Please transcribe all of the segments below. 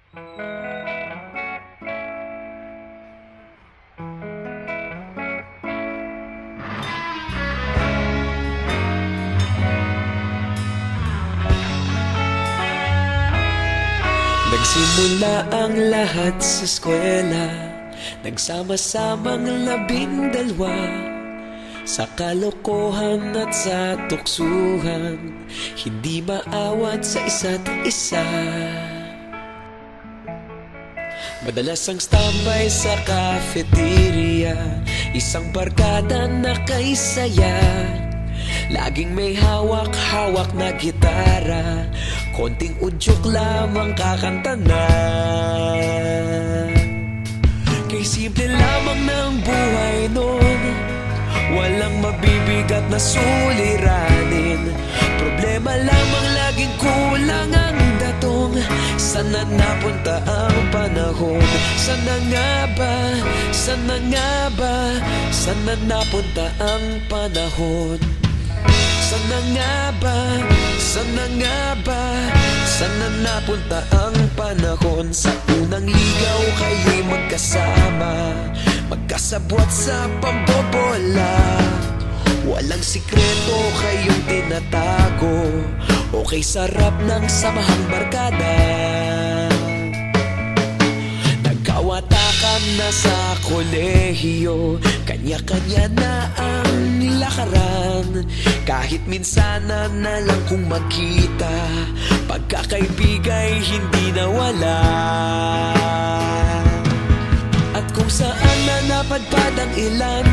Nagsimula ang lahat sa eskwela, nagsama-samang 12 sa kalokohan at sa tuksuhan, hindi maawat sa isa't isa. Madalas ang standby sa cafeteria, isang barkada na kay saya. Laging may hawak-hawak na gitara, konting udyok lamang kakanta na. Kay simple lamang ng buhay nun, walang mabibigat na suliranin. Problema lamang laging kulang ang datong. Sana napunta ang panahon? Sana nga ba? Sana nga ba? Sana napunta ang panahon? Sana nga ba? Sana nga ba? Sana napunta ang panahon? Sa unang ligaw kayo'y magkasama, magkasabwat sa pambobola. Walang sikreto kayong tinatago, okay sarap ng samahang barkada. Nagkawatakan na sa kolehiyo, kanya-kanya na ang lakaran. Kahit minsan na lang kung magkita, pagkakaibigay hindi nawala. At kung saan na napadpad ang ilan,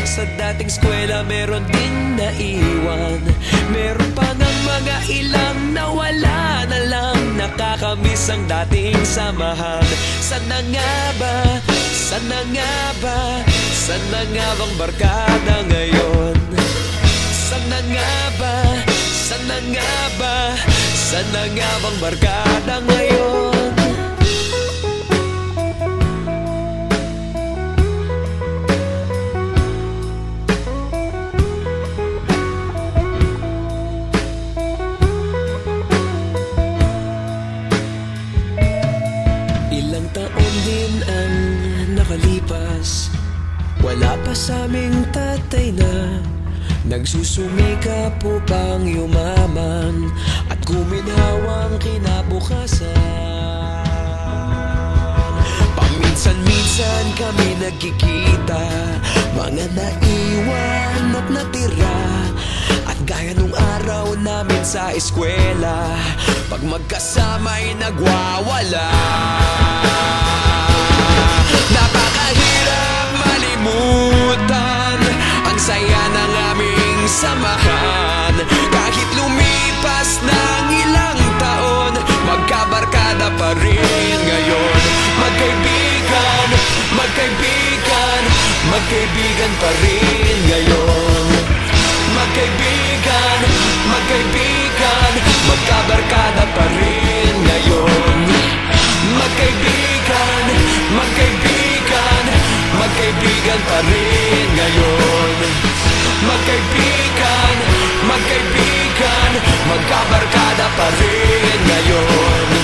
sa dating eskwela meron din naiwan. Meron pa ng mga ilang nawala na lang, nakakamiss ang dating samahan. Sana nga ba? Sana nga ba? Sana nga bang barkada ngayon? Sana nga ba? Sana nga ba? Sana nga bang barkada ngayon? Ilang taon din ang nakalipas, wala pa sa aming tatay na nagsusumikap upang yumaman at guminhawang kinabukasan. Paminsan-minsan kami nagkikita, mga naiwan at natira. At gaya nung araw namin sa eskwela, pag magkasama'y nagwawala. Napakahirap malimutan ang saya ng aming samahan. Kahit lumipas ng ilang taon, magkabarkada pa rin ngayon. Magkaibigan, magkaibigan, magkaibigan pa rin ngayon. Magkaibigan, magkaibigan, magkabarkada pa rin ngayon. Magkaibigan, magkaibigan, magkaibigan pa rin ngayon. Magkaibigan, magkaibigan, magkabarkada pa rin ngayon.